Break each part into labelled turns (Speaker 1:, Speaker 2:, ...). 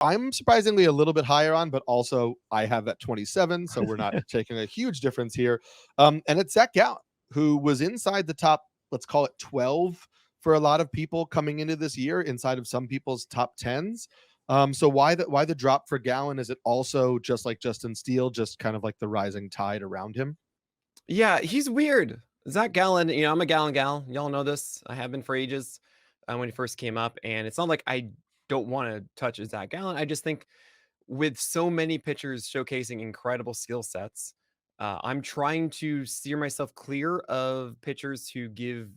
Speaker 1: I'm surprisingly a little bit higher on, but also I have at 27, so we're not taking a huge difference here. And it's Zach Gallen, who was inside the top, let's call it 12 for a lot of people coming into this year, inside of some people's top tens. So why the drop for Gallen? Is it also just like Justin Steele, just kind of like the rising tide around him?
Speaker 2: Yeah, he's weird. Zach Gallen, I'm a Gallen gal. Y'all know this. I have been for ages when he first came up. And it's not like I don't want to touch a Zach Gallen. I just think with so many pitchers showcasing incredible skill sets, I'm trying to steer myself clear of pitchers who give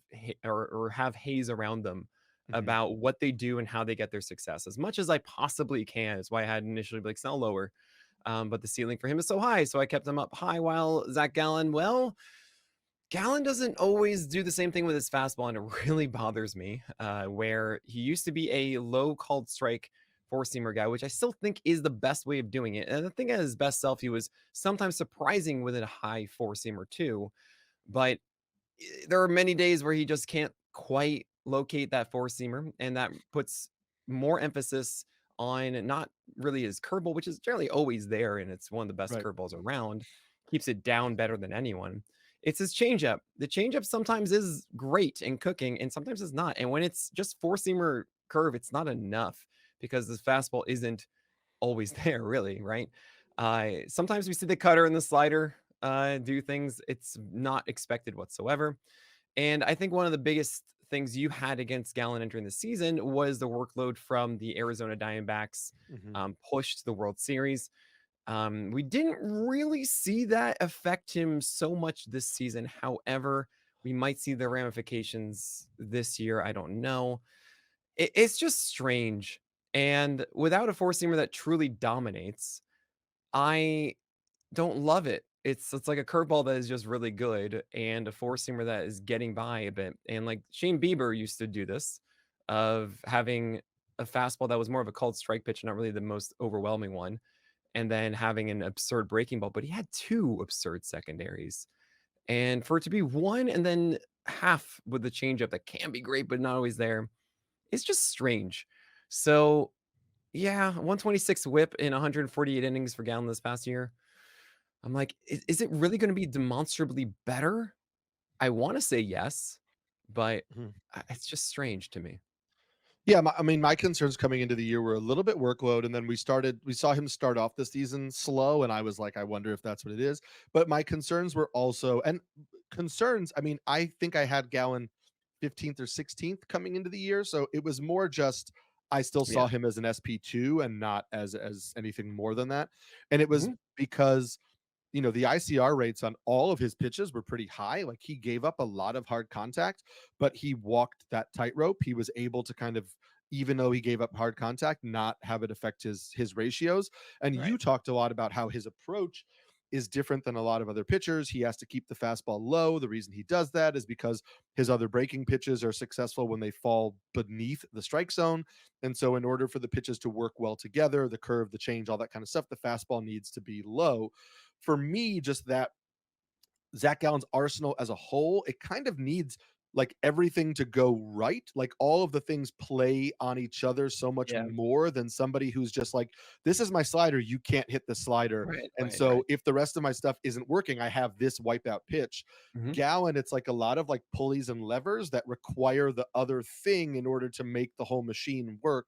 Speaker 2: or have haze around them
Speaker 1: Mhm.
Speaker 2: about what they do and how they get their success as much as I possibly can. Is why I had initially Blake Snell lower. But the ceiling for him is so high, so I kept him up high. While Zach Gallen, well, Gallen doesn't always do the same thing with his fastball, and it really bothers me. Where he used to be a low called strike four seamer guy, which I still think is the best way of doing it. And I think at his best self, he was sometimes surprising with a high four seamer too. But there are many days where he just can't quite locate that four seamer, and that puts more emphasis on not really his curveball, which is generally always there, and it's one of the best
Speaker 1: Right.
Speaker 2: curveballs around. Keeps it down better than anyone. It's his changeup. The changeup sometimes is great and cooking, and sometimes it's not. And when it's just four seamer curve, it's not enough because the fastball isn't always there, really, right? Sometimes we see the cutter and the slider do things it's not expected whatsoever. And I think one of the biggest things you had against Gallen entering the season was the workload from the Arizona Diamondbacks
Speaker 1: Mhm.
Speaker 2: push to the World Series. We didn't really see that affect him so much this season. However, we might see the ramifications this year. I don't know. It's just strange. And without a four seamer that truly dominates, I don't love it. It's like a curveball that is just really good and a four seamer that is getting by a bit. And like Shane Bieber used to do this of having a fastball that was more of a called strike pitch, not really the most overwhelming one, and then having an absurd breaking ball. But he had two absurd secondaries. And for it to be one and then half with the changeup that can be great, but not always there, it's just strange. So yeah, 126 whip in 148 innings for Gallen this past year. I'm like, is it really going to be demonstrably better? I want to say yes, but
Speaker 1: Mhm.
Speaker 2: it's just strange to me.
Speaker 1: Yeah, I mean, my concerns coming into the year were a little bit workload, and then we saw him start off the season slow, and I was like, I wonder if that's what it is. But my concerns were also, and concerns. I mean, I think I had Gallen 15th or 16th coming into the year, so it was more just I still
Speaker 2: Yeah.
Speaker 1: saw him as an SP2 and not as anything more than that. And it was
Speaker 2: Mhm.
Speaker 1: because the ICR rates on all of his pitches were pretty high. Like he gave up a lot of hard contact, but he walked that tightrope. He was able to kind of, even though he gave up hard contact, not have it affect his ratios. And you
Speaker 2: Right.
Speaker 1: talked a lot about how his approach is different than a lot of other pitchers. He has to keep the fastball low. The reason he does that is because his other breaking pitches are successful when they fall beneath the strike zone. And so, in order for the pitches to work well together, the curve, the change, all that kind of stuff, the fastball needs to be low. For me, just that Zach Gallen's arsenal as a whole, it kind of needs like everything to go right. Like all of the things play on each other so much
Speaker 2: Yeah.
Speaker 1: more than somebody who's just like, this is my slider. You can't hit the slider.
Speaker 2: Right.
Speaker 1: And
Speaker 2: Right.
Speaker 1: so
Speaker 2: Right.
Speaker 1: if the rest of my stuff isn't working, I have this wipeout pitch.
Speaker 2: Mhm.
Speaker 1: Gallen, it's like a lot of like pulleys and levers that require the other thing in order to make the whole machine work,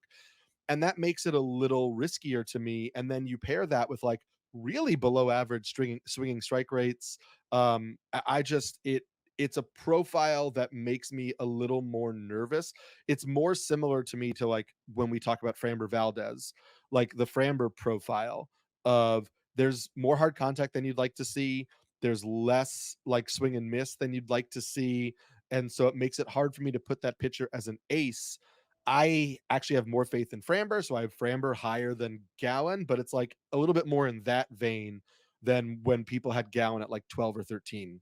Speaker 1: and that makes it a little riskier to me. And then you pair that with like really below average swinging strike rates. I just it's a profile that makes me a little more nervous. It's more similar to me to like when we talk about Framber Valdez, like the Framber profile of there's more hard contact than you'd like to see. There's less like swing and miss than you'd like to see. And so it makes it hard for me to put that pitcher as an ace. I actually have more faith in Framber, so I have Framber higher than Gallen, but it's like a little bit more in that vein than when people had Gallen at like 12 or 13.